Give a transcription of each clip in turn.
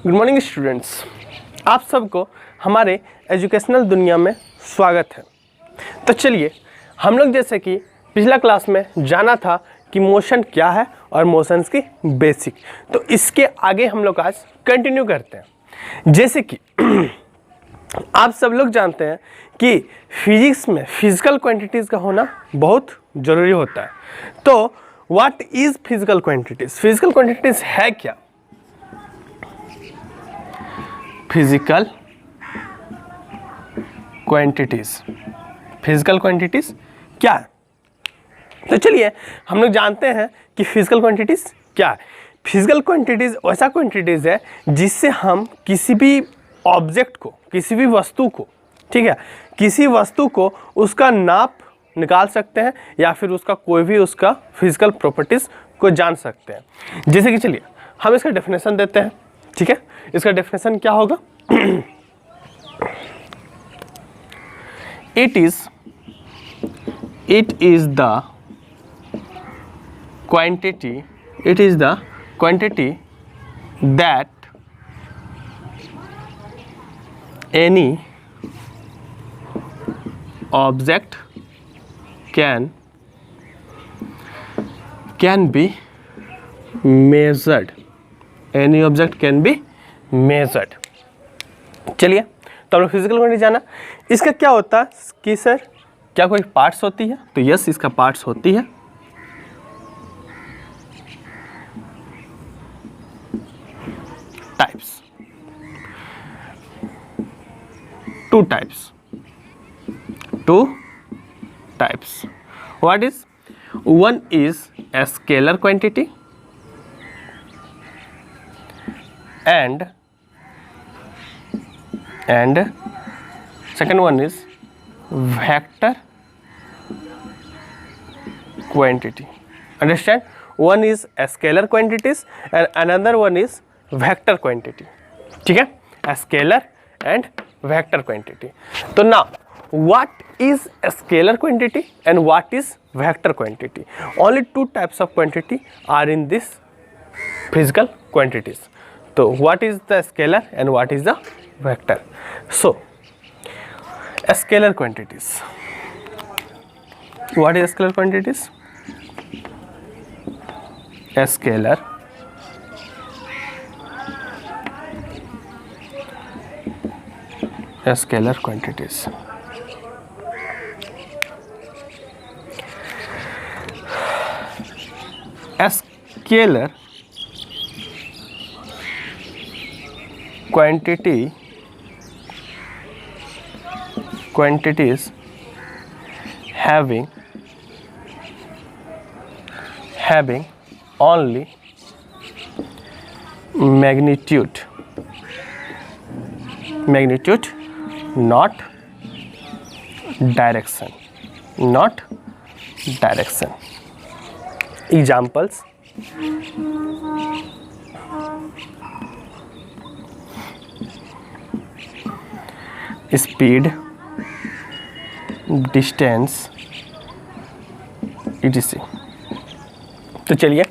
Good morning students, आप सबको हमारे एजुकेशनल दुनिया में स्वागत है। तो चलिए हम लोग जैसे कि पिछला क्लास में जाना था कि मोशन क्या है और मोशंस की बेसिक, तो इसके आगे हम लोग आज कंटिन्यू करते हैं। जैसे कि आप सब लोग जानते हैं कि फिजिक्स में फिजिकल क्वांटिटीज़ का होना बहुत ज़रूरी होता है। तो what is physical quantities? Physical quantities है क्या? फिजिकल क्वांटिटीज़, फिजिकल क्वांटिटीज़ क्या है? तो चलिए हम लोग जानते हैं कि फिजिकल क्वांटिटीज़ क्या है। फिजिकल क्वांटिटीज़ ऐसा क्वांटिटीज़ है जिससे हम किसी भी ऑब्जेक्ट को, किसी भी वस्तु को, ठीक है, किसी वस्तु को उसका नाप निकाल सकते हैं या फिर उसका कोई भी उसका फिजिकल प्रॉपर्टीज़ को जान सकते हैं। जैसे कि चलिए हम इसका डेफिनेशन देते हैं, ठीक है। इसका डेफिनेशन क्या होगा? It is the quantity that any object can be measured. Any object can be measured. चलिए तो हम लोग फिजिकल क्वांटिटी जाना। इसका क्या होता है कि सर क्या कोई पार्ट्स होती है? तो यस, इसका पार्ट्स होती है। Types, two types. What is? One is a scalar quantity and second one is vector quantity. Understand? One is a scalar quantities and another one is vector quantity. ठीक है, a scalar and vector quantity. तो now what is a scalar quantity and what is vector quantity? Only two types of quantity are in this physical quantities. So what is the scalar and what is the vector? So a scalar quantities, what is scalar quantities? A scalar quantities. A scalar quantities having only magnitude, not direction. Examples: speed, distance, etc. तो चलिए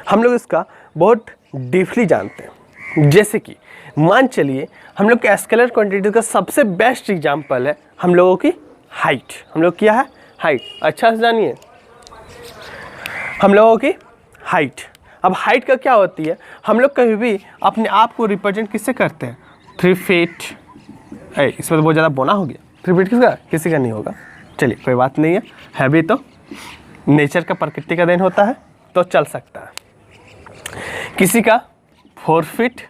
हम लोग इसका बहुत deeply जानते हैं। जैसे कि मान चलिए हम लोग के स्केलर क्वांटिटी का सबसे बेस्ट एग्जांपल है हम लोगों की हाइट। हम लोग क्या है? हाइट। अच्छा से जानिए, हम लोगों की हाइट। अब हाइट का क्या होती है? हम लोग कभी भी अपने आप को रिप्रेजेंट किससे करते हैं? 3 फीट। इसमें तो बहुत ज़्यादा बोना हो गया। 3 फीट किसका? किसी का नहीं होगा। चलिए कोई बात नहीं है भी तो नेचर का, प्रकृति का देन होता है तो चल सकता है। किसी का 4 फीट,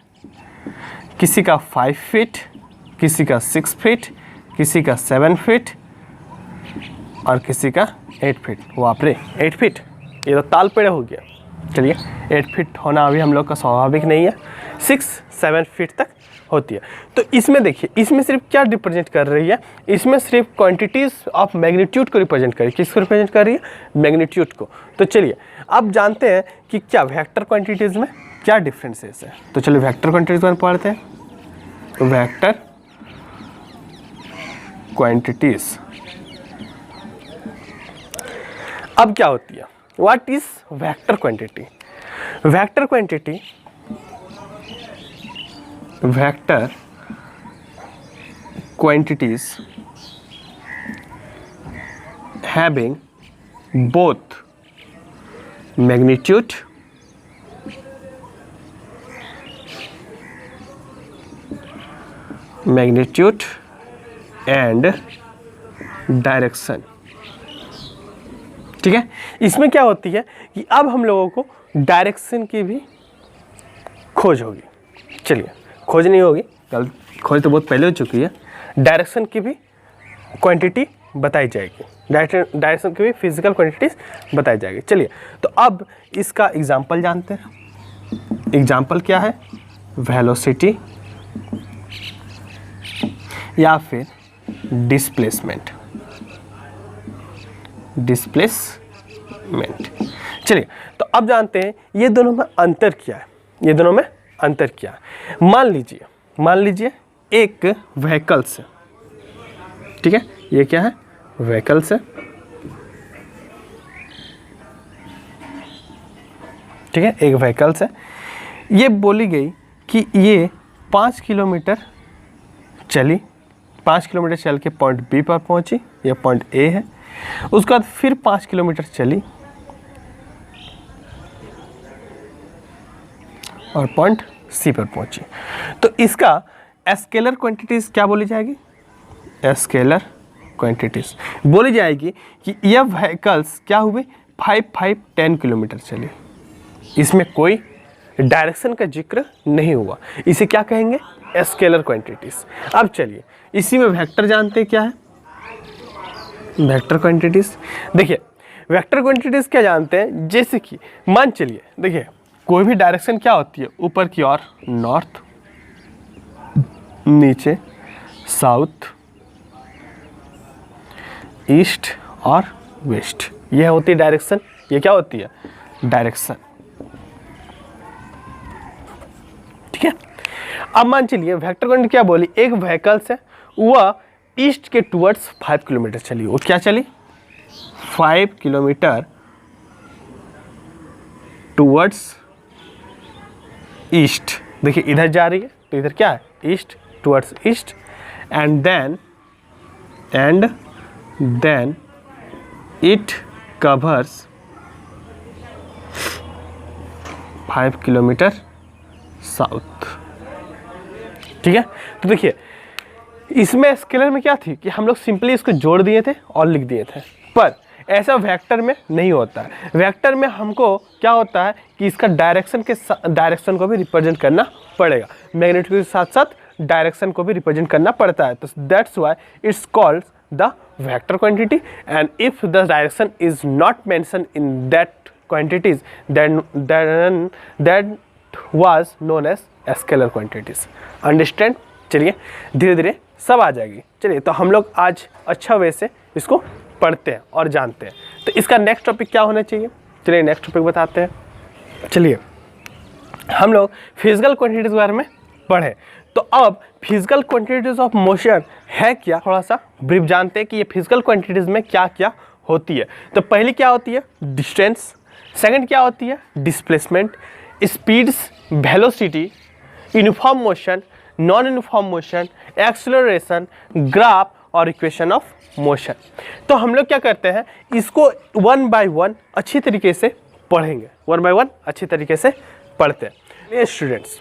किसी का 5 फीट, किसी का 6 फीट, किसी का 7 फीट और किसी का 8 फीट। बाप रे, 8 फीट, ये तो ताल पेड़ हो गया। चलिए 8 फीट होना अभी हम लोग का स्वाभाविक नहीं है, 6-7 फीट तक होती है। तो इसमें देखिए, इसमें सिर्फ क्या रिप्रेजेंट कर रही है? इसमें सिर्फ क्वांटिटीज़ ऑफ मैग्नीट्यूड को रिप्रेजेंट कर रही है। किसको रिप्रेजेंट कर रही है? मैग्नीट्यूड को। तो चलिए अब जानते हैं कि क्या वेक्टर क्वांटिटीज़ में क्या डिफरेंसेस है। तो चलिए वेक्टर क्वांटिटीज़ में पढ़ते हैं। तो वेक्टर क्वांटिटीज़ अब क्या होती है? What is vector quantity? Vector quantity vector quantities having both magnitude and direction. ठीक है, इसमें क्या होती है कि अब हम लोगों को डायरेक्शन की भी खोज होगी। चलिए, खोज नहीं होगी, कल खोज तो बहुत पहले हो चुकी है। डायरेक्शन की भी क्वांटिटी बताई जाएगी, डायरेक्शन की भी फिजिकल क्वांटिटीज बताई जाएगी। चलिए, तो अब इसका एग्जांपल जानते हैं। एग्जांपल क्या है? वेलोसिटी या फिर डिस्प्लेसमेंट। चलिए, तो अब जानते हैं ये दोनों में अंतर क्या है। मान लीजिए एक व्हीकल्स है। ठीक है, ये क्या है? व्हीकल्स है। ठीक है, एक व्हीकल्स है। ये बोली गई कि ये 5 किलोमीटर चली, 5 किलोमीटर चल के पॉइंट बी पर पहुंची, ये पॉइंट ए है। उसके बाद फिर 5 किलोमीटर चली और पॉइंट सी पर पहुंची। तो इसका स्केलर क्वांटिटीज क्या बोली जाएगी? स्केलर क्वांटिटीज बोली जाएगी कि यह व्हीकल्स क्या हुए? 10 किलोमीटर चली। इसमें कोई डायरेक्शन का जिक्र नहीं हुआ। इसे क्या कहेंगे? Scalar quantities. अब चलिए, इसी में वेक्टर जानते हैं क्या है? Vector quantities. देखिए, वेक्टर क्वांटिटीज क्या जानते हैं? जैसे कि मान चलिए, देखिए कोई भी डायरेक्शन क्या होती है? ऊपर की ओर नॉर्थ, नीचे साउथ, ईस्ट और वेस्ट, यह होती है डायरेक्शन। ये क्या होती है? डायरेक्शन। ठीक है, अब मान चलिए वेक्टर क्वांटिटी क्या बोली? एक व्हीकल्स है, वह ईस्ट के टुवर्ड्स 5 किलोमीटर चली। वो क्या चली? 5 किलोमीटर टुवर्ड्स ईस्ट। देखिए इधर जा रही है, तो इधर क्या है? East, towards east. And then it covers 5 kilometre south. ठीक है, तो देखिए इसमें स्केलर में क्या थी कि हम लोग सिंपली इसको जोड़ दिए थे और लिख दिए थे, पर ऐसा वेक्टर में नहीं होता है। वेक्टर में हमको क्या होता है कि इसका डायरेक्शन को भी रिप्रेजेंट करना पड़ेगा, मैग्नीट्यूड के साथ साथ डायरेक्शन को भी रिप्रेजेंट करना पड़ता है। तो that's why it's called the vector quantity. And if the direction is not mention in that quantities then that was known as scalar quantities. Understand? चलिए, धीरे धीरे सब आ जाएगी। चलिए, तो हम लोग आज अच्छा वे से इसको पढ़ते हैं और जानते हैं। तो इसका नेक्स्ट टॉपिक क्या होना चाहिए? चलिए नेक्स्ट टॉपिक बताते हैं। चलिए, हम लोग फिजिकल क्वांटिटीज के बारे में पढ़े। तो अब फिजिकल क्वांटिटीज ऑफ मोशन है क्या, थोड़ा सा ब्रीफ जानते हैं कि ये फिजिकल क्वांटिटीज में क्या क्या होती है। तो पहली क्या होती है? डिस्टेंस। सेकंड क्या होती है? Displacement, speeds, velocity, uniform motion, non uniform motion, acceleration, graph और इक्वेशन ऑफ मोशन। तो हम लोग क्या करते हैं, इसको वन बाय वन अच्छी तरीके से पढ़ेंगे। वन बाय वन अच्छी तरीके से पढ़ते हैं। ये स्टूडेंट्स,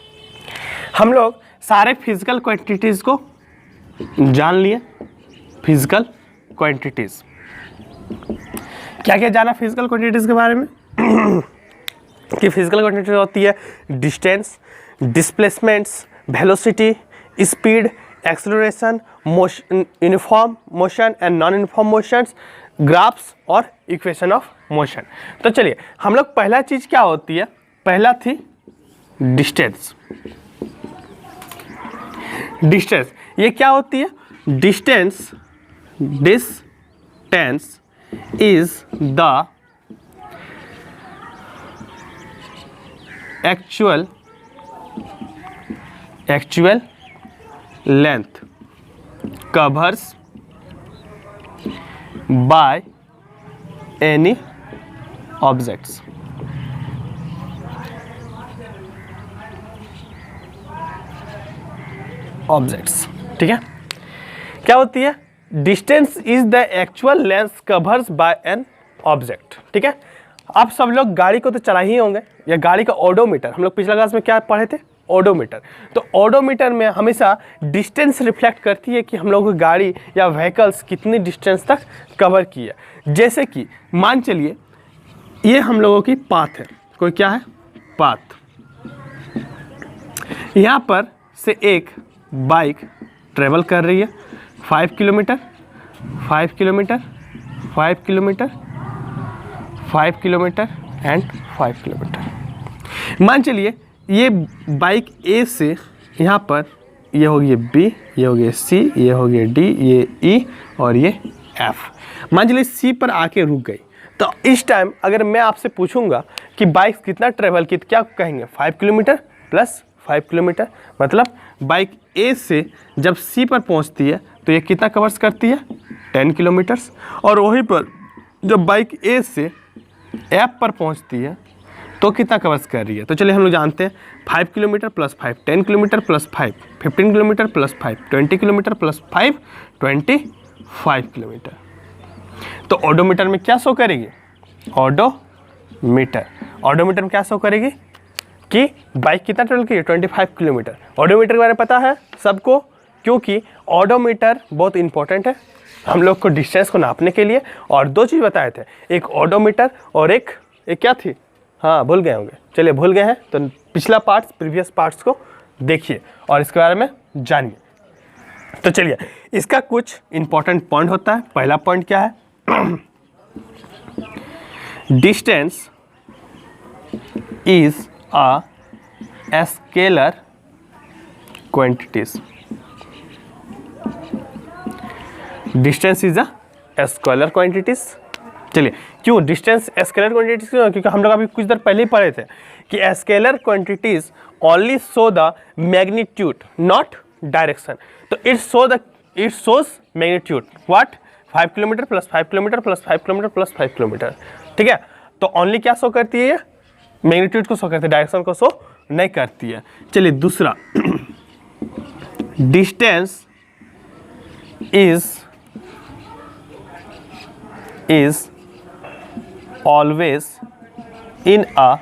हम लोग सारे फिजिकल क्वांटिटीज़ को जान लिए। फिजिकल क्वांटिटीज़ क्या क्या जाना फिजिकल क्वांटिटीज़ के बारे में? कि फिजिकल क्वांटिटी होती है distance, displacements, velocity, speed, acceleration, motion, uniform motion and non uniform motions, graphs और इक्वेशन ऑफ मोशन। तो चलिए, हम लोग पहला चीज़ क्या होती है? पहला थी डिस्टेंस। डिस्टेंस ये क्या होती है? Distance is the actual length covers by any objects। Objects. ठीक है, क्या होती है? Distance is the actual length covers by an object. ठीक है, आप सब लोग गाड़ी को तो चला ही होंगे, या गाड़ी का ओडोमीटर, हम लोग पिछला क्लास में क्या पढ़े थे? ओडोमीटर। तो ओडोमीटर में हमेशा डिस्टेंस रिफ्लेक्ट करती है कि हम लोग की गाड़ी या व्हीकल्स कितनी डिस्टेंस तक कवर की है। जैसे कि मान चलिए ये हम लोगों की पाथ है, कोई क्या है? पाथ। यहाँ पर से एक बाइक ट्रेवल कर रही है 5 kilometre, 5 kilometre, 5 kilometre, 5 kilometre and 5 kilometre. मान चलिए ये बाइक ए से यहाँ पर, ये हो गया बी, ये हो गया सी, ये हो गया डी, ये ई और ये एफ। मान चलिए सी पर आके रुक गई, तो इस टाइम अगर मैं आपसे पूछूंगा कि बाइक कितना ट्रेवल की, तो क्या कहेंगे? 5 किलोमीटर प्लस 5 किलोमीटर। मतलब बाइक ए से जब सी पर पहुंचती है तो ये कितना कवर्स करती है? 10 किलोमीटर्स। और वहीं पर जब बाइक ए से एफ पर पहुंचती है तो कितना कवर्स कर रही है? तो चलिए हम लोग जानते हैं 5 kilometre plus 5 10 kilometre plus 5 15 kilometre plus 5 20 kilometre plus 5 25 kilometre. तो ओडोमीटर में क्या शो करेगी? ओडोमीटर में क्या शो करेगी कि बाइक कितना ट्रेवल की है? 25 किलोमीटर। ओडोमीटर के बारे में पता है सबको, क्योंकि ओडोमीटर बहुत इंपॉर्टेंट है हम लोग को डिस्टेंस को नापने के लिए। और दो चीज़ बताए थे, एक ओडोमीटर और एक क्या थी? हाँ, भूल गए होंगे। चलिए भूल गए हैं तो पिछला पार्ट्स, प्रीवियस पार्ट्स को देखिए और इसके बारे में जानिए। तो चलिए, इसका कुछ इंपॉर्टेंट पॉइंट होता है। पहला पॉइंट क्या है? Distance is a scalar quantities. Distance is a scalar quantities. चलिए, क्यों डिस्टेंस स्केलर क्वांटिटीज क्यों? क्योंकि हम लोग अभी कुछ देर पहले ही पढ़े थे कि scalar quantities only show the magnitude not direction. तो it shows magnitude what? 5 kilometre plus 5 kilometre plus 5 kilometre plus 5 kilometre. ठीक है, तो ओनली क्या शो करती है? ये मैग्नीट्यूड को शो करती है, डायरेक्शन को शो नहीं करती है। चलिए दूसरा, distance is always in a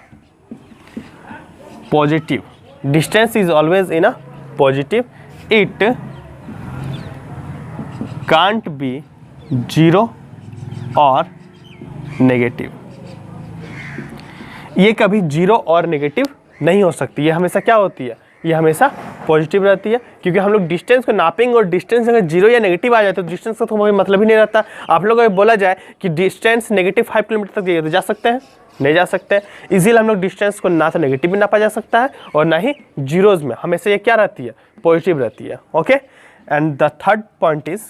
positive. Distance is always in a positive. It can't be zero or negative. ये कभी जीरो और नेगेटिव नहीं हो सकती, ये हमेशा क्या होती है? ये हमेशा पॉजिटिव रहती है। क्योंकि हम लोग डिस्टेंस को नापेंगे और डिस्टेंस अगर जीरो या नेगेटिव आ जाए तो डिस्टेंस का तो कोई मतलब ही नहीं रहता। आप लोगों को बोला जाए कि डिस्टेंस नेगेटिव 5 किलोमीटर तक तो जा सकते हैं? नहीं जा सकते हैं। इसीलिए हम लोग डिस्टेंस को ना तो नेगेटिव भी नापा जा सकता है और ना ही जीरोज में, हमेशा ये क्या रहती है? पॉजिटिव रहती है। Okay, and the third point is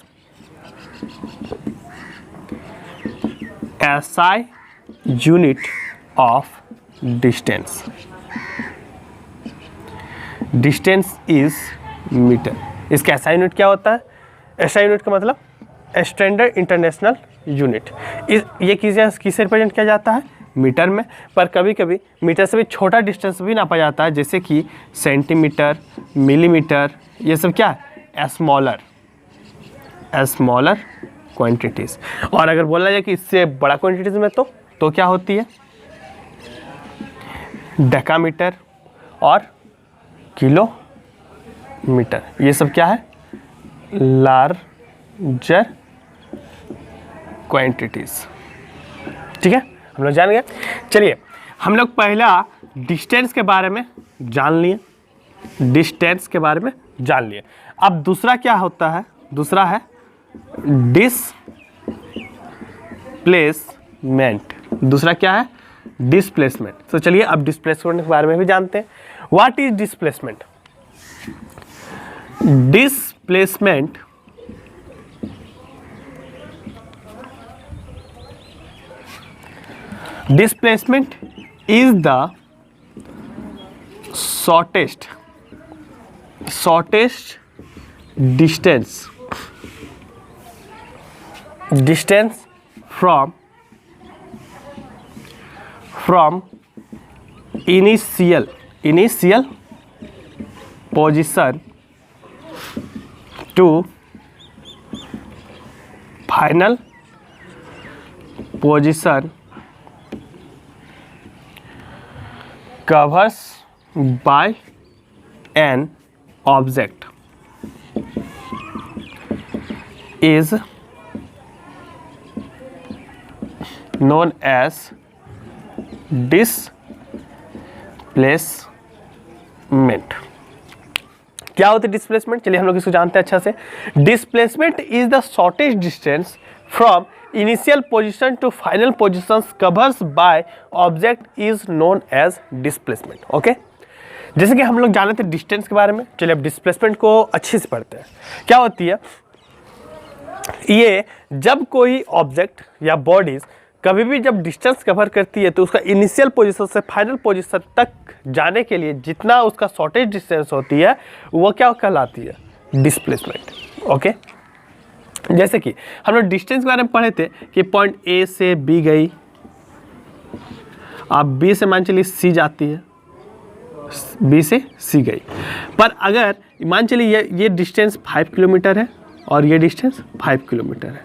SI unit of distance. Distance is metre. इसका SI यूनिट क्या होता है? SI यूनिट का मतलब स्टैंडर्ड इंटरनेशनल यूनिट। ये किसे रिप्रेजेंट किया जाता है? मीटर में। पर कभी कभी मीटर से भी छोटा डिस्टेंस भी नापा जाता है, जैसे कि सेंटीमीटर, मिलीमीटर, ये सब क्या है? Smaller quantities. और अगर बोला जाए कि इससे बड़ा क्वांटिटीज में तो क्या होती है? डेकामीटर और किलोमीटर। ये सब क्या है? Larger quantities. ठीक है, हम लोग जान गए। चलिए, हम लोग पहला डिस्टेंस के बारे में जान लिए, अब दूसरा क्या होता है? दूसरा है डिस्प्लेसमेंट। दूसरा क्या है? डिस्प्लेसमेंट। तो चलिए अब डिस्प्लेसमेंट के बारे में भी जानते हैं। What is displacement? Displacement is the shortest distance from initial position to final position covers by an object is known as displacement. क्या होती है डिस्प्लेसमेंट? चलिए हम लोग इसको जानते हैं अच्छा से। Displacement is the shortest distance from initial position to final positions covers by object is known as displacement. Okay, जैसे कि हम लोग जाने थे डिस्टेंस के बारे में, चलिए अब डिस्प्लेसमेंट को अच्छे से पढ़ते हैं। क्या होती है ये? जब कोई ऑब्जेक्ट या बॉडीज कभी भी जब डिस्टेंस कवर करती है तो उसका इनिशियल पोजीशन से फाइनल पोजीशन तक जाने के लिए जितना उसका शॉर्टेज डिस्टेंस होती है वो क्या कहलाती है? डिस्प्लेसमेंट। ओके, जैसे कि हम लोग डिस्टेंस के बारे में पढ़े थे कि पॉइंट ए से बी गई, आप बी से मान चलिए सी जाती है, बी से सी गई, पर अगर मान चलिए ये डिस्टेंस 5 किलोमीटर है और ये डिस्टेंस 5 किलोमीटर है,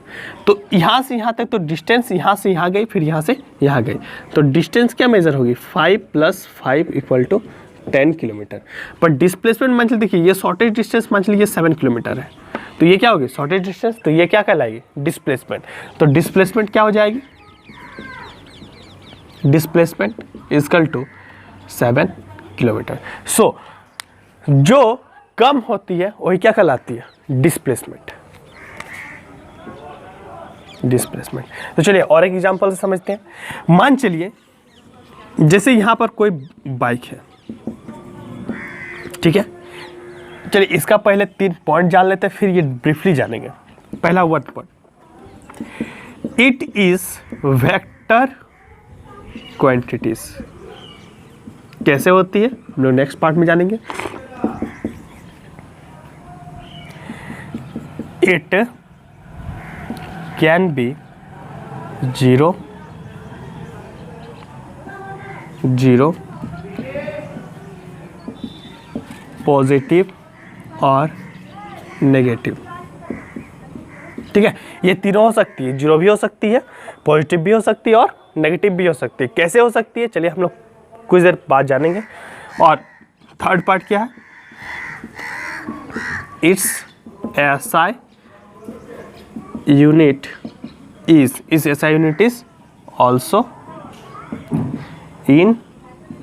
तो यहाँ से यहाँ तक तो डिस्टेंस यहाँ से यहाँ गई, फिर यहाँ से यहाँ गई, तो डिस्टेंस क्या मेजर होगी? 5 + 5 = 10 किलोमीटर। पर डिस्प्लेसमेंट मान चलिए देखिए ये शॉर्टेज डिस्टेंस मान चलिए 7 किलोमीटर है, तो ये क्या होगी? शॉर्टेज डिस्टेंस, तो ये क्या कहलाएगी? डिस्प्लेसमेंट। तो डिस्प्लेसमेंट क्या हो जाएगी? Displacement = 7 kilometre. सो जो कम होती है वही क्या कहलाती है? डिस्प्लेसमेंट। डिस्प्लेसमेंट। तो चलिए और एक एग्जांपल से समझते हैं। मान चलिए जैसे यहाँ पर कोई बाइक है, ठीक है, चलिए इसका पहले 3 पॉइंट जान लेते हैं, फिर ये ब्रीफली जानेंगे। पहला word point, it is vector quantities. कैसे होती है हम लोग नेक्स्ट पार्ट में जानेंगे। It can be 0, 0, पॉजिटिव और नेगेटिव। ठीक है, ये तीनों हो सकती है, 0 भी हो सकती है, पॉजिटिव भी हो सकती है और नेगेटिव भी हो सकती है। कैसे हो सकती है चलिए हम लोग कुछ देर बाद जानेंगे। और थर्ड पार्ट क्या है? इट्स SI यूनिट इज, इस SI unit is also in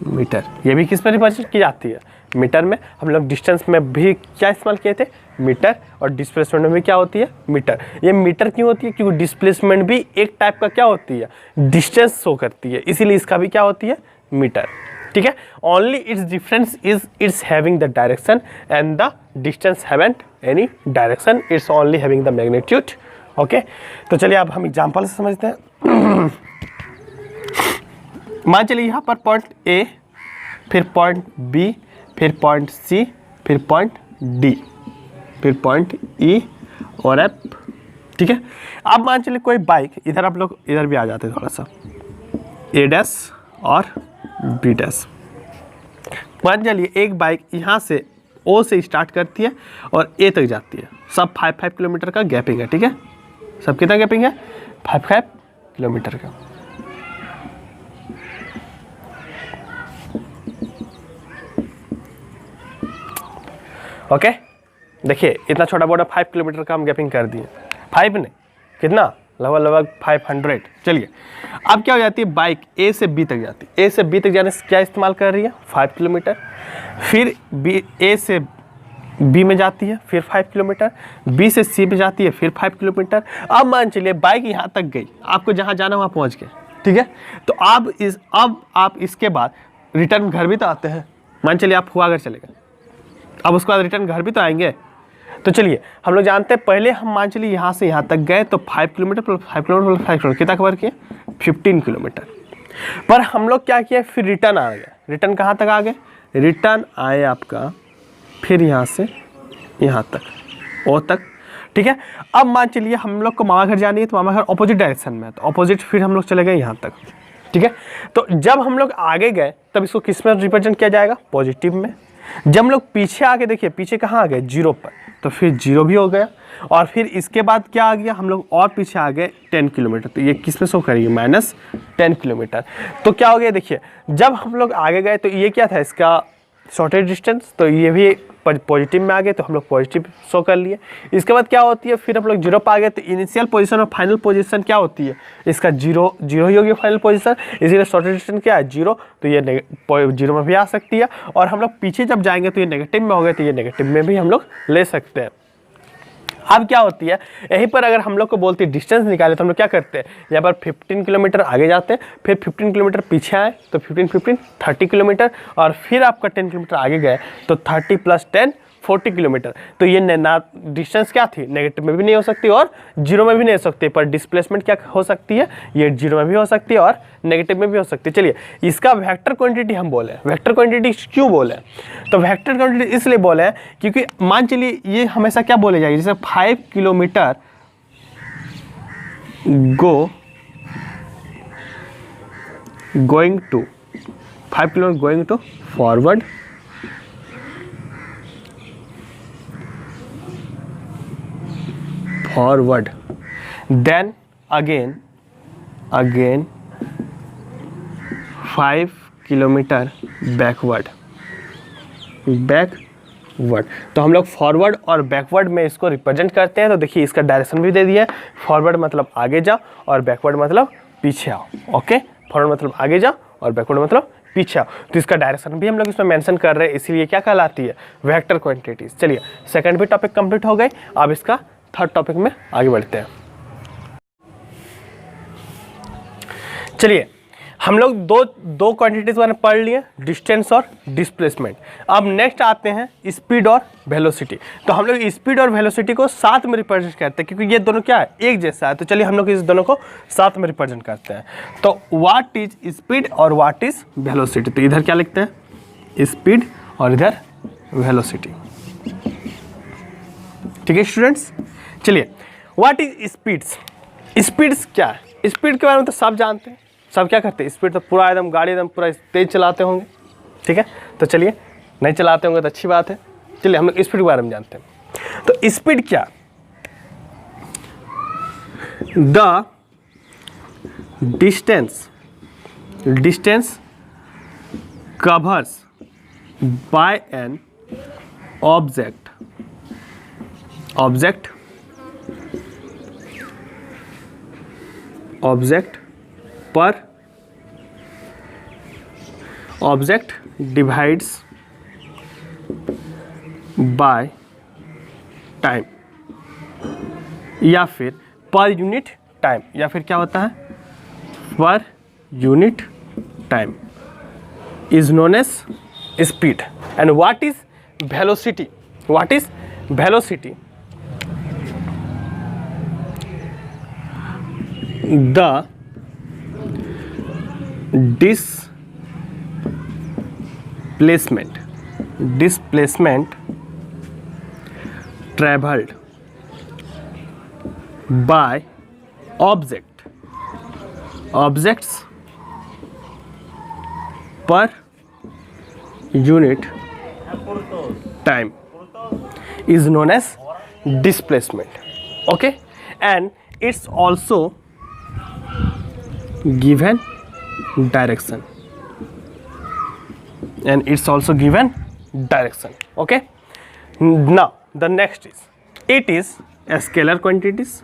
metre. ये भी किस में रिप्रेजेंट की जाती है? मीटर में। हम लोग डिस्टेंस में भी क्या इस्तेमाल किए थे? मीटर। और डिस्प्लेसमेंट में भी क्या होती है? मीटर। ये मीटर क्यों होती है? क्योंकि डिस्प्लेसमेंट भी एक टाइप का क्या होती है? डिस्टेंस शो करती है, इसीलिए इसका भी क्या होती है? मीटर। ठीक है, only it's difference is it's having the direction and the distance haven't any direction, it's only having the magnitude. Okay, तो चलिए अब हम एग्जांपल से समझते हैं। मान चलिए यहाँ पर पॉइंट ए, फिर पॉइंट बी, फिर पॉइंट सी, फिर पॉइंट डी, फिर पॉइंट ई और एफ। ठीक है, अब मान चलिए कोई बाइक, इधर आप लोग इधर भी आ जाते हैं थोड़ा सा, ए डैश और बी डैश। मान चलिए एक बाइक यहाँ से ओ से स्टार्ट करती है और ए तक जाती है, सब 5 किलोमीटर का गैपिंग है। ठीक है, सब कितना गैपिंग है? 5 किलोमीटर का। ओके, देखिए इतना छोटा बोर्ड 5 किलोमीटर का हम गैपिंग कर दिए। 5 नहीं, कितना? लगभग 500। चलिए अब क्या हो जाती है? बाइक ए से बी तक जाती है। ए से बी तक जाने से क्या इस्तेमाल कर रही है? 5 किलोमीटर। फिर बी, ए से बी में जाती है, फिर 5 किलोमीटर। बी से सी में जाती है, फिर 5 किलोमीटर। अब मान चलिए बाइक यहाँ तक गई, आपको जहाँ जाना वहाँ पहुँच गए। ठीक है, तो अब आप इसके बाद रिटर्न घर भी तो आते हैं। मान चलिए आप हुआ घर चले गए, अब उसके बाद रिटर्न घर भी तो आएंगे। तो चलिए हम लोग जानते हैं, पहले हम मान चलिए यहाँ से यहाँ तक गए तो 5 kilometre plus 5 kilometre plus 5 kilometre कितना कवर किए? 15 किलोमीटर। पर हम लोग क्या किया? फिर रिटर्न आ गए। रिटर्न कहाँ तक आ गए? रिटर्न आए आपका फिर यहाँ से यहाँ तक, ओ तक। ठीक है, अब मान चलिए हम लोग को मामा घर जानी है, तो मामा घर ऑपोजिट डायरेक्शन में है, तो ऑपोजिट फिर हम लोग चले गए यहाँ तक। ठीक है, तो जब हम लोग आगे गए तब इसको किस में रिप्रेजेंट किया जाएगा? पॉजिटिव में। जब हम लोग पीछे आगे देखिए, पीछे कहाँ आ गए 0 पर, तो फिर 0 भी हो गया। और फिर इसके बाद क्या आ गया, हम लोग और पीछे आ गए 10 किलोमीटर, तो ये किस में शो करेंगे, -10 किलोमीटर। तो क्या हो गया देखिए, जब हम लोग आगे गए तो ये क्या था, इसका शॉर्टेज डिस्टेंस, तो ये भी पॉजिटिव में आ गए, तो हम लोग पॉजिटिव शो कर लिए। इसके बाद क्या होती है, फिर हम लोग 0 पर आ गए, तो इनिशियल पोजीशन और फाइनल पोजीशन क्या होती है, इसका 0 ही होगी फाइनल पोजीशन, इसीलिए शॉर्टेज डिस्टेंस क्या है 0, तो ये 0 में भी आ सकती है। और हम लोग पीछे जब जाएंगे तो ये नेगेटिव में हो गए, तो ये नेगेटिव में भी हम लोग ले सकते हैं। अब क्या होती है, यहीं पर अगर हम लोग को बोलती है डिस्टेंस निकाले, तो हम लोग क्या करते हैं, यहाँ पर 15 किलोमीटर आगे जाते हैं, फिर 15 किलोमीटर पीछे आए, तो 15 30 किलोमीटर, और फिर आपका 10 किलोमीटर आगे गए, तो 30 + 10 40 किलोमीटर। तो ये ना डिस्टेंस क्या थी, नेगेटिव में भी नहीं हो सकती और 0 में भी नहीं हो सकती, पर डिस्प्लेसमेंट क्या हो सकती है, ये 0 में भी हो सकती है और नेगेटिव में भी हो सकती है। चलिए, इसका वेक्टर क्वांटिटी हम बोले, वेक्टर क्वांटिटी क्यों बोले, तो वेक्टर क्वांटिटी इसलिए बोले क्योंकि मान चलिए ये हमेशा क्या बोले जाएगी, जैसे 5 kilometre going to 5 kilometre going to forward, then again 5 kilometre backward. तो हम लोग फॉरवर्ड और बैकवर्ड में इसको रिप्रेजेंट करते हैं। तो देखिए, इसका डायरेक्शन भी दे दिया है, फॉरवर्ड मतलब आगे जाओ और बैकवर्ड मतलब पीछे आओ। ओके, फॉरवर्ड मतलब आगे जाओ और बैकवर्ड मतलब पीछे आओ। तो इसका डायरेक्शन भी हम लोग इसमें मेंशन कर रहे हैं, इसीलिए क्या कहलाती है, वेक्टर क्वांटिटीज। चलिए, सेकंड भी टॉपिक कंप्लीट हो गई, अब इसका थर्ड टॉपिक में आगे बढ़ते हैं। चलिए, हम लोग दो क्वांटिटीज मैंने पढ़ लिए, डिस्टेंस और डिस्प्लेसमेंट। अब नेक्स्ट आते हैं स्पीड और वेलोसिटी। तो हम लोग स्पीड और वेलोसिटी को साथ में रिप्रेजेंट करते हैं, क्योंकि ये दोनों क्या है, एक जैसा है। तो चलिए, हम लोग इस दोनों को साथ में रिप्रेजेंट करते हैं। तो व्हाट इज स्पीड और व्हाट इज वेलोसिटी, तो इधर क्या लिखते हैं, स्पीड और इधर वेलोसिटी। ठीक है स्टूडेंट्स, चलिए, व्हाट इज स्पीड्स। स्पीड्स क्या है, स्पीड के बारे में तो सब जानते हैं, सब क्या करते हैं, स्पीड तो पूरा एकदम गाड़ी एकदम पूरा तेज चलाते होंगे। ठीक है, तो चलिए, नहीं चलाते होंगे तो अच्छी बात है। चलिए, हम लोग स्पीड के बारे में जानते हैं। तो स्पीड क्या, the distance covers by an object divides by time, या फिर पर यूनिट टाइम, या फिर क्या होता है, पर unit time is known as speed. And what is velocity, the displacement traveled by objects per unit time is known as displacement. Okay, and it's also given direction, okay. Now the next is, it is a scalar quantities,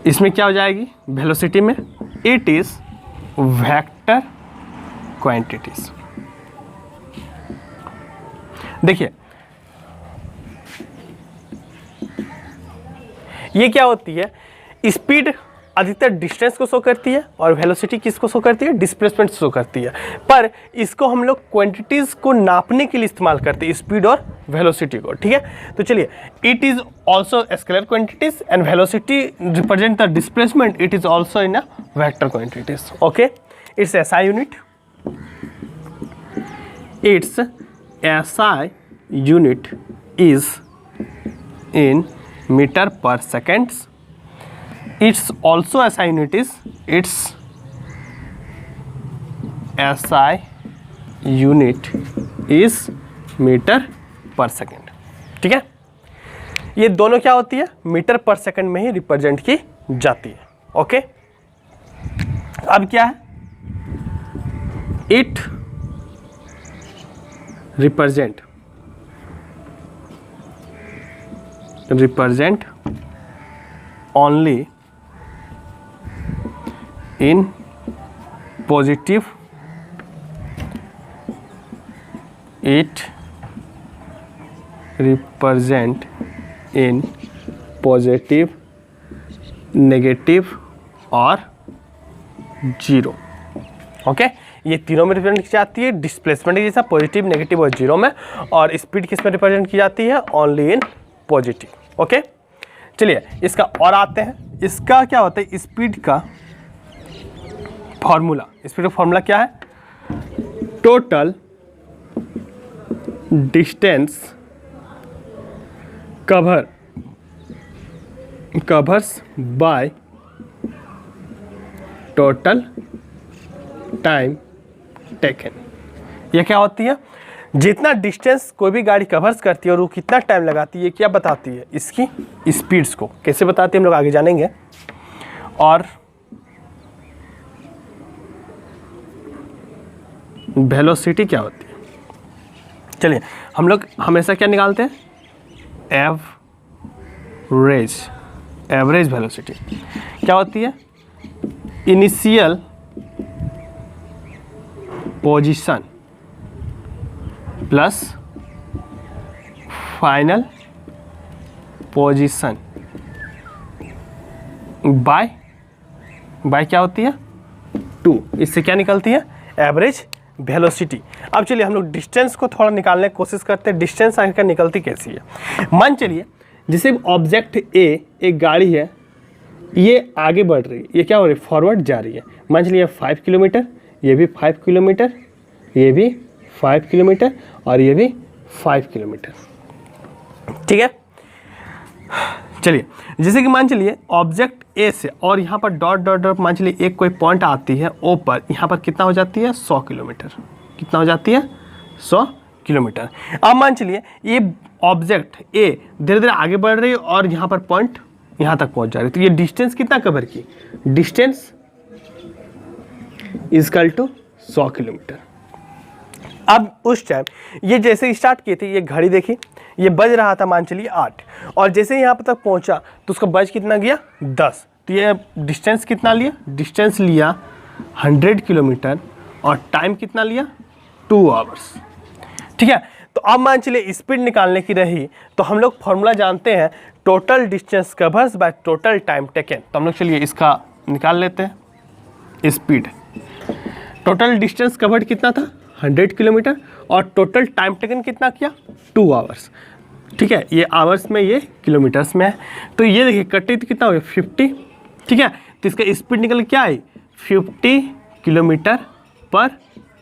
इसमें क्या हो जाएगी, velocity में it is vector quantities. देखिए, ये क्या होती है, स्पीड अधिकतर डिस्टेंस को शो करती है और वेलोसिटी किसको शो करती है, डिस्प्लेसमेंट शो करती है। पर इसको हम लोग क्वांटिटीज को नापने के लिए इस्तेमाल करते हैं, स्पीड और वेलोसिटी को। ठीक है, तो चलिए, it is also scalar quantities and velocity represent the displacement, it is also in a vector quantities. Okay, it's SI unit, SI unit is in metre per second. It's also SI unit is, it's SI unit is metre per second. ठीक है, ये दोनों क्या होती है, metre per second में ही represent की जाती है. ओके, अब क्या है, it represent only in positive, it represent in positive, negative और जीरो. ओके, ये तीनों में रिप्रेजेंट की जाती है. डिस्प्लेसमेंट जैसा पॉजिटिव, नेगेटिव और जीरो में, और स्पीड किस में रिप्रेजेंट की जाती है, ओनली इन पॉजिटिव. ओके, चलिए इसका और आते हैं. इसका क्या होता है, स्पीड का फॉर्मूला. स्पीड का फॉर्मूला क्या है, total distance covers by total time taken. ये क्या होती है, जितना डिस्टेंस कोई भी गाड़ी कवर्स करती है और वो कितना टाइम लगाती है, क्या बताती है, इसकी स्पीड्स को. कैसे बताती है हम लोग आगे जानेंगे. और वेलोसिटी क्या होती है, चलिए हम लोग हमेशा क्या निकालते हैं, एवरेज वेलोसिटी. क्या होती है, initial position plus final position by क्या होती है, 2. इससे क्या निकलती है, एवरेज वेलोसिटी. अब चलिए हम लोग डिस्टेंस को थोड़ा निकालने की कोशिश करते हैं. डिस्टेंस आखिर निकलती कैसी है, मान चलिए जैसे ऑब्जेक्ट ए, एक गाड़ी है, ये आगे बढ़ रही है, ये क्या हो रही है, फॉरवर्ड जा रही है. मान चलिए 5 किलोमीटर, ये भी 5 किलोमीटर, ये भी 5 किलोमीटर और ये भी 5 किलोमीटर. ठीक है, चलिए जैसे कि मान चलिए ऑब्जेक्ट ए से और यहाँ पर डॉट डॉट डॉट, मान चलिए एक कोई पॉइंट आती है ओ पर, यहाँ पर कितना हो जाती है, 100 किलोमीटर. कितना हो जाती है, 100 किलोमीटर. अब मान चलिए ये ऑब्जेक्ट ए धीरे धीरे आगे बढ़ रही है और यहाँ पर पॉइंट यहाँ तक पहुँच जा रही है. तो ये डिस्टेंस कितना कवर की, डिस्टेंस इजकल टू 100 किलोमीटर. अब उस टाइम ये जैसे स्टार्ट किए थे, ये घड़ी देखी, ये बज रहा था मान चलिए 8, और जैसे यहाँ पर तक पहुँचा तो उसका बज कितना गया, 10. तो ये डिस्टेंस कितना लिया, डिस्टेंस लिया 100 किलोमीटर और टाइम कितना लिया, 2 आवर्स. ठीक है, तो अब मान चलिए स्पीड निकालने की रही तो हम लोग फॉर्मूला जानते हैं, total distance covers by total time taken. तो हम लोग चलिए इसका निकाल लेते हैं. स्पीड, टोटल डिस्टेंस कवर्ड कितना था, 100 किलोमीटर, और टोटल टाइम टेकन कितना किया, 2 आवर्स. ठीक है, ये आवर्स में, ये किलोमीटर्स में है. तो ये देखिए कटी तो कितना हो गया, 50. ठीक है, तो इसका स्पीड निकल क्या आई, 50 kilometre per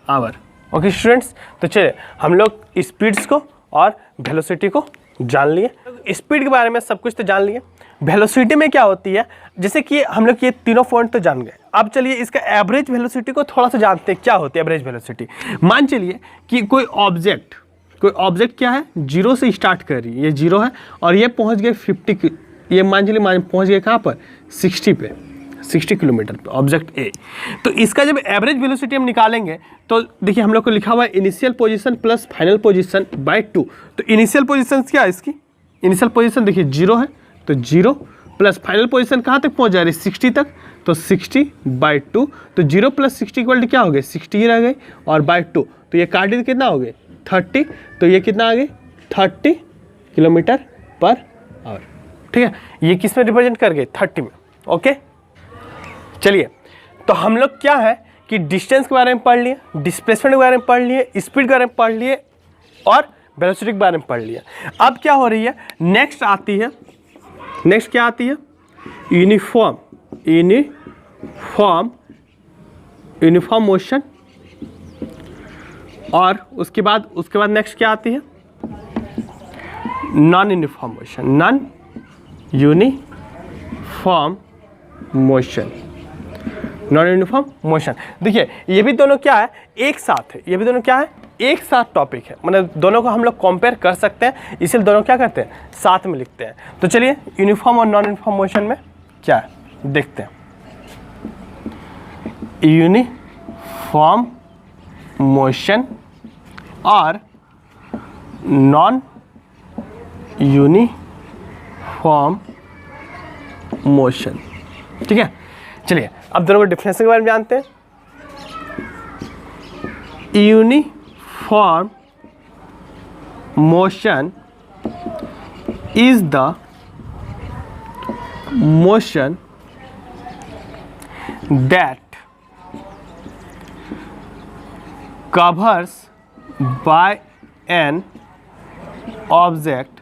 hour. Okay students, तो चलिए हम लोग स्पीड्स को और वेलोसिटी को जान लिए. स्पीड के बारे में सब कुछ तो जान लिए. वेलोसिटी में क्या होती है, जैसे कि हम लोग ये तीनों पॉइंट तो जान गए. अब चलिए इसका एवरेज वेलोसिटी को थोड़ा सा जानते हैं, क्या होती है एवरेज वेलोसिटी. मान चलिए कि कोई ऑब्जेक्ट क्या है, 0 से स्टार्ट कर रही है, ये 0 है और ये पहुंच गए 50, ये मान चलिए पहुंच गए कहाँ पर, 60 किलोमीटर पे ऑब्जेक्ट ए. तो इसका जब एवरेज वेलोसिटी हम निकालेंगे तो देखिए हम लोग को लिखा हुआ है initial position plus final position by 2. तो इनिशियल पोजीशन क्या है इसकी, इनिशियल पोजीशन देखिए 0 है, तो 0 प्लस फाइनल पोजीशन कहाँ तक पहुँच जा रही है, 60 तक, तो 60/2. तो 0 + 60 इक्वल टू क्या हो गए, 60 ही रह गए, और बाय 2 तो ये काट कितना हो गए, 30. तो ये कितना आ गए, 30 किलोमीटर पर आवर. ठीक है, ये किस में रिप्रेजेंट कर गए, 30 में. ओके, चलिए तो हम लोग क्या है कि डिस्टेंस के बारे में पढ़ लिए, डिस्प्लेसमेंट के बारे में पढ़ लिए, स्पीड के बारे में पढ़ लिए और वेलोसिटी के बारे में पढ़ लिया. अब क्या हो रही है, नेक्स्ट क्या आती है, यूनिफॉर्म मोशन. और उसके बाद नेक्स्ट क्या आती है, non uniform uniform motion, non uniform motion. देखिए ये भी दोनों क्या है, एक साथ है, ये भी दोनों क्या है, एक साथ टॉपिक है, मतलब दोनों को हम लोग कंपेयर कर सकते हैं, इसलिए दोनों क्या करते हैं, साथ में लिखते हैं। तो चलिए यूनिफॉर्म और नॉन यूनिफॉर्म मोशन में क्या है देखते हैं। यूनिफॉर्म मोशन और नॉन यूनिफॉर्म मोशन, ठीक है। चलिए अब दोनों को डिफरेंस के बारे में जानते हैं। Uniform motion is the motion that covers by an objects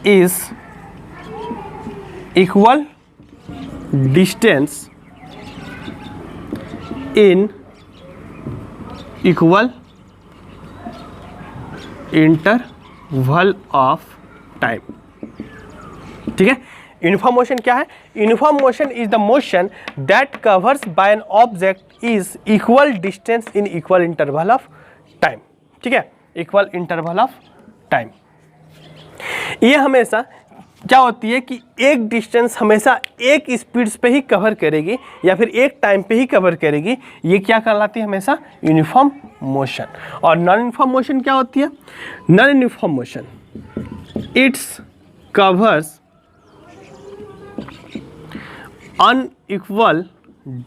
is equal distance in equal interval of time, ठीक है। यूनिफॉर्म मोशन क्या है, uniform motion is the motion that covers by an object is equal distance in equal interval of time, ठीक है, equal interval of time. ये हमेशा क्या होती है कि एक डिस्टेंस हमेशा एक स्पीड पे ही कवर करेगी या फिर एक टाइम पे ही कवर करेगी, ये क्या कहलाती है, हमेशा यूनिफॉर्म मोशन। और नॉन यूनिफॉर्म मोशन क्या होती है, non uniform motion it's covers unequal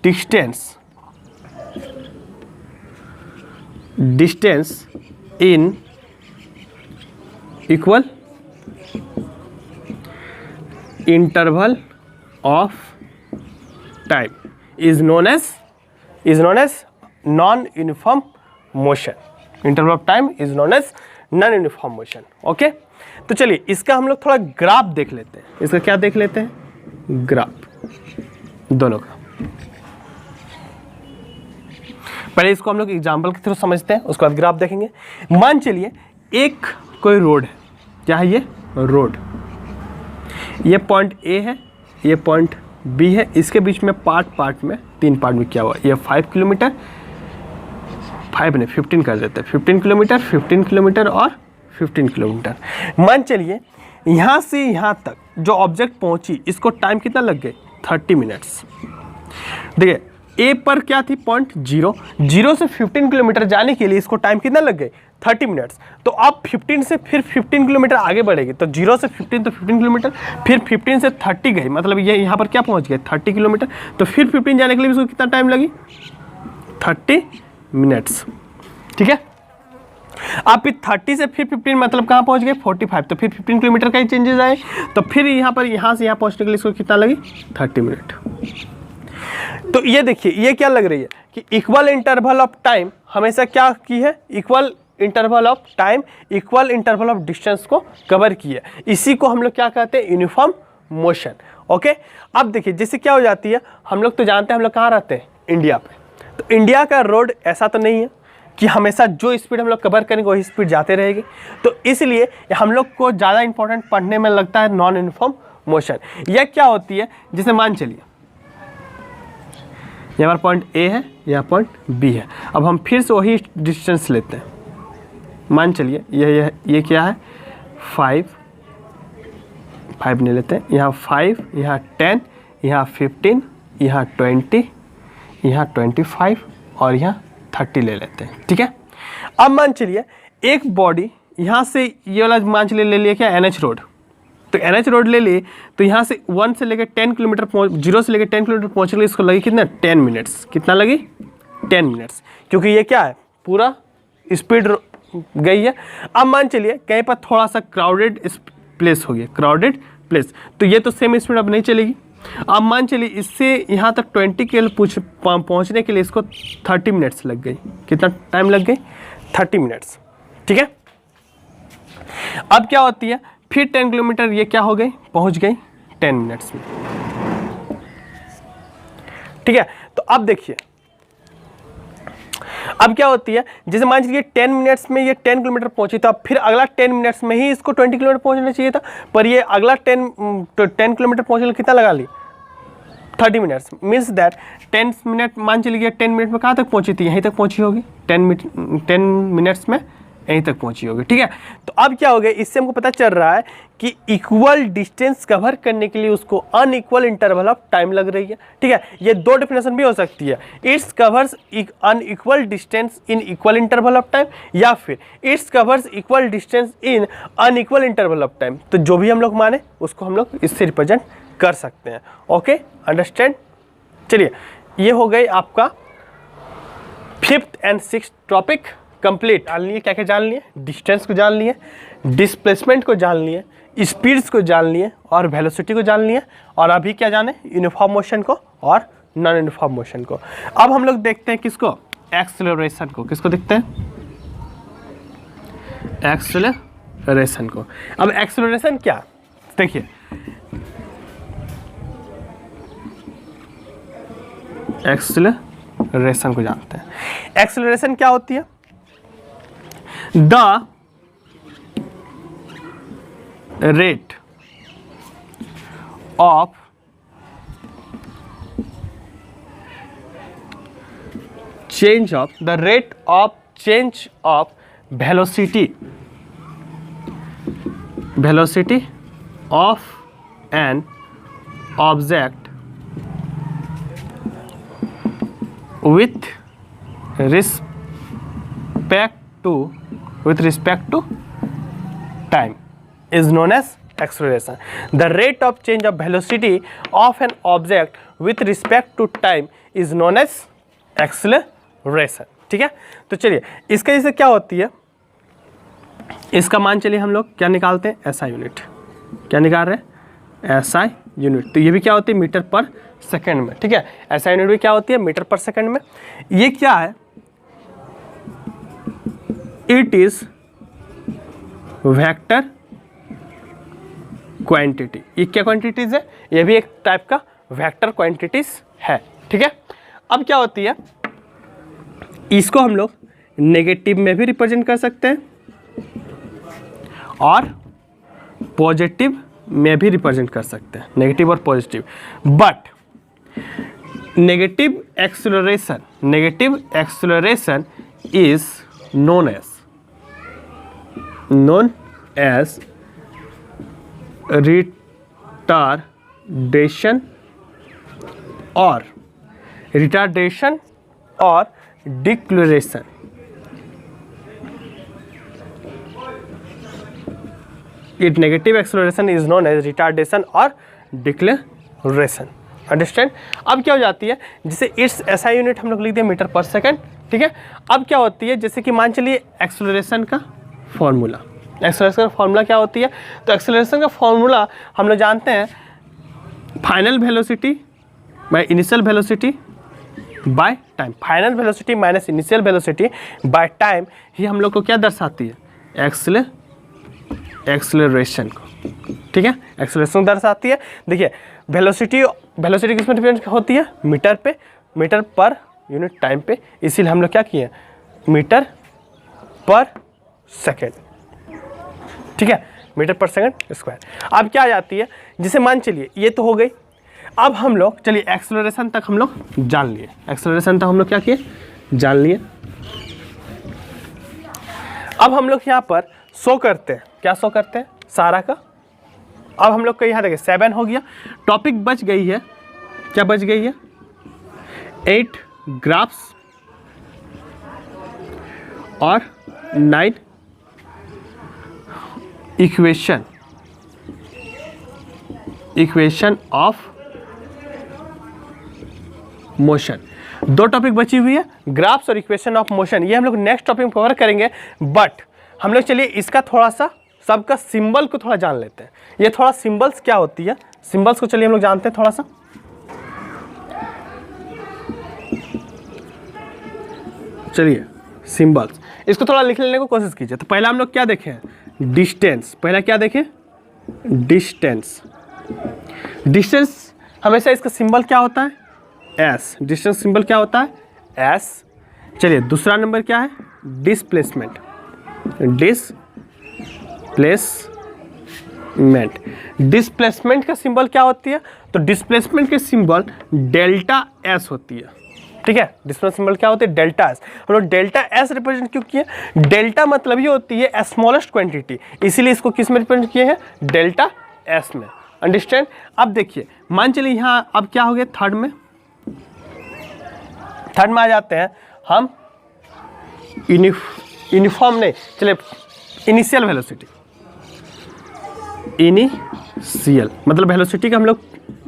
distance in equal interval of time is known as non-uniform motion. Interval of time is known as non-uniform motion. Okay, तो चलिए इसका हम लोग थोड़ा ग्राफ देख लेते हैं। इसका क्या देख लेते हैं, ग्राफ दोनों का। पहले इसको हम लोग एग्जाम्पल के थ्रू समझते हैं, उसके बाद ग्राफ देखेंगे। मान चलिए एक कोई रोड है, क्या है ये रोड, ये पॉइंट ए है, ये पॉइंट बी है, इसके बीच में पार्ट में 3 पार्ट में क्या हुआ, ये 5 किलोमीटर, 5 ने 15 कर देते हैं, 15 किलोमीटर, 15 किलोमीटर और 15 किलोमीटर। मान चलिए यहाँ से यहाँ तक जो ऑब्जेक्ट पहुँची, इसको टाइम कितना लग गए, 30 मिनट्स। देखिए ए पर क्या थी, पॉइंट 0 से 15 किलोमीटर जाने के लिए इसको टाइम कितना लग गए, 30 मिनट्स। तो अब 15 से फिर 15 किलोमीटर आगे बढ़ेगी, तो 0 से 15 तो 15 किलोमीटर, फिर 15 से 30 गई, मतलब ये यहाँ पर क्या पहुँच गए, 30 किलोमीटर। तो फिर 15 जाने के लिए इसको कितना टाइम लगी, 30 मिनट्स, ठीक है। अब फिर 30 से फिर 15 मतलब कहाँ पहुँच गए, 45, तो फिर 15 किलोमीटर का ही चेंजेस आए, तो फिर यहाँ पर यहाँ से यहाँ पहुँचने के लिए इसको कितना लगी, 30 मिनट। तो ये देखिए ये क्या लग रही है कि इक्वल इंटरवल ऑफ टाइम हमेशा क्या की है, equal interval of time equal interval of distance को कवर की है। इसी को हम लोग क्या कहते हैं, यूनिफॉर्म मोशन। ओके, अब देखिए जैसे क्या हो जाती है, हम लोग तो जानते हैं हम लोग कहाँ रहते हैं, इंडिया पे। तो इंडिया का रोड ऐसा तो नहीं है कि हमेशा जो स्पीड हम लोग कवर करेंगे वही स्पीड जाते रहेगी, तो इसलिए हम लोग को ज़्यादा इंपॉर्टेंट पढ़ने में लगता है नॉन यूनिफॉर्म मोशन। यह क्या होती है, जैसे मान चलिए यहाँ पर पॉइंट ए है, यहाँ पॉइंट बी है। अब हम फिर से वही डिस्टेंस लेते हैं, मान चलिए ये क्या है, 5 नहीं लेते हैं, यहाँ 5, यहाँ 10, यहाँ 15, यहाँ 20, यहाँ 25 और यहाँ 30 ले लेते हैं, ठीक है। अब मान चलिए एक बॉडी यहाँ से ये वाला मान चलिए ले लिया क्या, NH रोड। तो NH रोड ले लिए, तो यहाँ से 1 से लेकर 10 किलोमीटर 0 से लेकर 10 किलोमीटर पहुँचने के लिए इसको लगी कितना, 10 मिनट्स। कितना लगी, 10 मिनट्स, क्योंकि ये क्या है, पूरा स्पीड गई है। अब मान चलिए कहीं पर थोड़ा सा क्राउडेड प्लेस हो गया, क्राउडेड प्लेस, तो ये तो सेम स्पीड अब नहीं चलेगी। अब मान चलिए इससे यहाँ तक 20 के पहुँचने के लिए इसको 30 मिनट्स लग गई। कितना टाइम लग गई, 30 मिनट्स, ठीक है। अब क्या होती है, फिर 10 किलोमीटर ये क्या हो गई, पहुँच गई 10 मिनट्स में, ठीक है। तो अब देखिए, अब क्या होती है, जैसे मान लीजिए 10 मिनट्स में ये 10 किलोमीटर पहुंची, तो अब फिर अगला 10 मिनट्स में ही इसको 20 किलोमीटर पहुंचना चाहिए था, पर ये अगला 10 किलोमीटर पहुंचने कितना लगा ली, 30 मिनट्स। मीन्स दैट 10 मिनट मान चलिए 10 मिनट में कहाँ तक पहुंची थी, यहीं तक पहुंची होगी, 10 मिनट्स में यहीं तक पहुंची होगी, ठीक है। तो अब क्या हो गया, इससे हमको पता चल रहा है कि इक्वल डिस्टेंस कवर करने के लिए उसको अनइक्वल इंटरवल ऑफ टाइम लग रही है, ठीक है। ये दो डेफिनेशन भी हो सकती है, it's covers unequal distance in equal interval of time, या फिर it's covers equal distance in unequal interval of time. तो जो भी हम लोग माने उसको हम लोग इससे रिप्रेजेंट कर सकते हैं। Okay, understand. चलिए, ये हो गई आपका 5th and 6th topic complete. जान लिए क्या क्या जान लिए, डिस्टेंस को जान लिए, डिस्प्लेसमेंट को जान लिए, स्पीड्स को जान लिए और वेलोसिटी को जान लिए, और अभी क्या जाने, यूनिफॉर्म मोशन को और नॉन यूनिफॉर्म मोशन को। अब हम लोग देखते हैं किसको, एक्सेलरेशन को। किसको देखते हैं, एक्सेलरेशन को। अब एक्सेलरेशन क्या, देखिए एक्सेलरेशन को जानते हैं। एक्सेलरेशन क्या होती है, the rate of change of velocity of an object with respect to time is known as acceleration. The rate of change of velocity of an object with respect to time is known as acceleration. ठीक है, तो चलिए इसका जैसे क्या होती है, इसका मान चलिए हम लोग क्या निकालते हैं, एसआई यूनिट। क्या निकाल रहे हैं, एसआई यूनिट। तो ये भी क्या होती है, मीटर पर सेकंड में, ठीक है। एसआई यूनिट भी क्या होती है, मीटर पर सेकंड में। ये क्या है, इट इज वेक्टर क्वांटिटी। ये क्या क्वांटिटीज है, ये भी एक टाइप का वेक्टर क्वांटिटीज है, ठीक है। अब क्या होती है, इसको हम लोग नेगेटिव में भी रिप्रेजेंट कर सकते हैं और पॉजिटिव में भी रिप्रेजेंट कर सकते हैं, नेगेटिव और positive. But negative acceleration is known as retardation or deceleration. Negative acceleration is known as retardation or deceleration. Understand. अब क्या हो जाती है, जैसे इट्स एसआई यूनिट हम लोग लिख दिए मीटर पर सेकंड, ठीक है। अब क्या होती है, जैसे कि मान चलिए एक्सेलरेशन का फॉर्मूला, एक्सेलरेशन का फॉर्मूला क्या होती है, तो एक्सेलरेशन का फॉर्मूला हम लोग जानते हैं, final velocity by initial velocity by time. Final velocity minus initial velocity by time ही हम लोग को क्या दर्शाती है, एक्सेलरेशन को, ठीक है। एक्सेलरेशन दर्शाती है। देखिए वेलोसिटी किसमें डिपेंड होती है, मीटर पर यूनिट टाइम पे, इसीलिए हम लोग क्या किए, मीटर पर सेकेंड, ठीक है, मीटर पर सेकेंड स्क्वायर। अब क्या आ जाती है, जिसे मान चलिए ये तो हो गई। अब हम लोग चलिए एक्सेलरेशन तक हम लोग जान लिए, एक्सेलरेशन तक हम लोग क्या किए, जान लिए। अब हम लोग यहाँ पर शो करते हैं, क्या शो करते हैं, सारा का। अब हम लोग को यहाँ देखिए 7 हो गया, टॉपिक बच गई है, क्या बच गई है, 8 ग्राफ्स और 9 इक्वेशन ऑफ मोशन। 2 टॉपिक बची हुई है, ग्राफ्स और इक्वेशन ऑफ मोशन। ये हम लोग नेक्स्ट टॉपिक में कवर करेंगे। बट हम लोग चलिए इसका थोड़ा सा सबका सिंबल को थोड़ा जान लेते हैं। ये थोड़ा सिंबल्स क्या होती है, सिंबल्स को चलिए हम लोग जानते हैं थोड़ा सा। चलिए सिंबल्स, इसको थोड़ा लिख लेने को कोशिश कीजिए। तो पहला हम लोग क्या देखें, डिस्टेंस। पहला क्या देखें, डिस्टेंस। डिस्टेंस हमेशा इसका सिंबल क्या होता है, एस। डिस्टेंस सिंबल क्या होता है, एस। चलिए दूसरा नंबर क्या है, डिस्प्लेसमेंट। डिस्प्लेसमेंट का सिंबल क्या होती है, तो डिस्प्लेसमेंट के सिंबल डेल्टा एस होती है, ठीक है। डिस्प्लेसमेंट सिंबल क्या होती है, डेल्टा एस। हम लोग डेल्टा एस रिप्रेजेंट क्यों किए, डेल्टा मतलब ही होती है स्मॉलेस्ट क्वांटिटी, इसीलिए इसको किस में रिप्रेजेंट किए हैं, डेल्टा एस में। अंडरस्टैंड। अब देखिए मान चलिए यहाँ अब क्या हो गया, थर्ड में आ जाते हैं हम, यूनिफॉर्म नहीं, चलिए इनिशियल वेलोसिटी। इनिशियल मतलब वेलोसिटी का हम लोग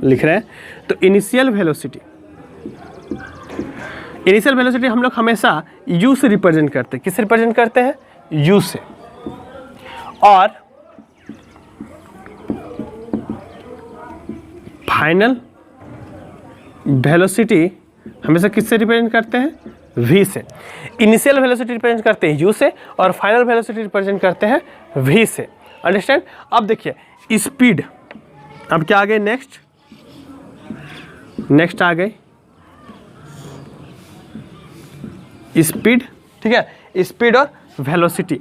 लिख रहे हैं, तो इनिशियल वेलोसिटी हम लोग हमेशा u से रिप्रेजेंट करते हैं। किससे रिप्रेजेंट करते हैं, u से। और फाइनल वेलोसिटी हमेशा किससे रिप्रेजेंट करते हैं, v से। इनिशियल वेलोसिटी रिप्रेजेंट करते हैं u से और फाइनल वेलोसिटी रिप्रेजेंट करते हैं v से। अंडरस्टैंड। अब देखिए स्पीड, अब क्या आ गए, नेक्स्ट आ गए स्पीड, ठीक है। स्पीड और वेलोसिटी,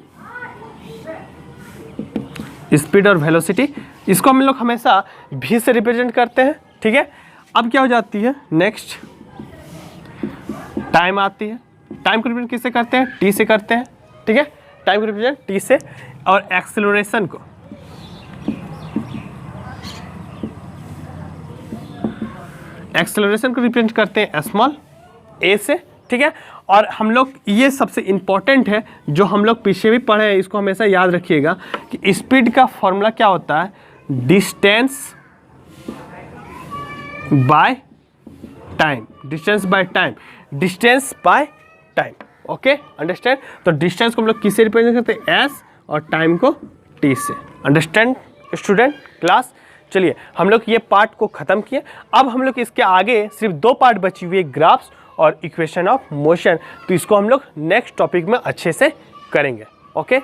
इसको हम लोग हमेशा v से रिप्रेजेंट करते हैं, ठीक है। अब क्या हो जाती है, नेक्स्ट टाइम आती है। टाइम को रिप्रेजेंट किससे करते हैं, t से करते हैं, ठीक है। टाइम को रिप्रेजेंट t से, और एक्सेलरेशन को रिप्रेजेंट करते हैं स्मॉल a से, ठीक है। और हम लोग ये सबसे इम्पॉर्टेंट है जो हम लोग पीछे भी पढ़े हैं, इसको हमेशा याद रखिएगा कि स्पीड का फॉर्मूला क्या होता है, distance by time. Okay, understand. तो डिस्टेंस को हम लोग किससे रिप्रेजेंट करते हैं, s, और टाइम को t से। Understand student class. चलिए हम लोग ये पार्ट को ख़त्म किए। अब हम लोग इसके आगे सिर्फ 2 पार्ट बची हुई है, ग्राफ्स और इक्वेशन ऑफ मोशन, तो इसको हम लोग नेक्स्ट टॉपिक में अच्छे से करेंगे। ओके।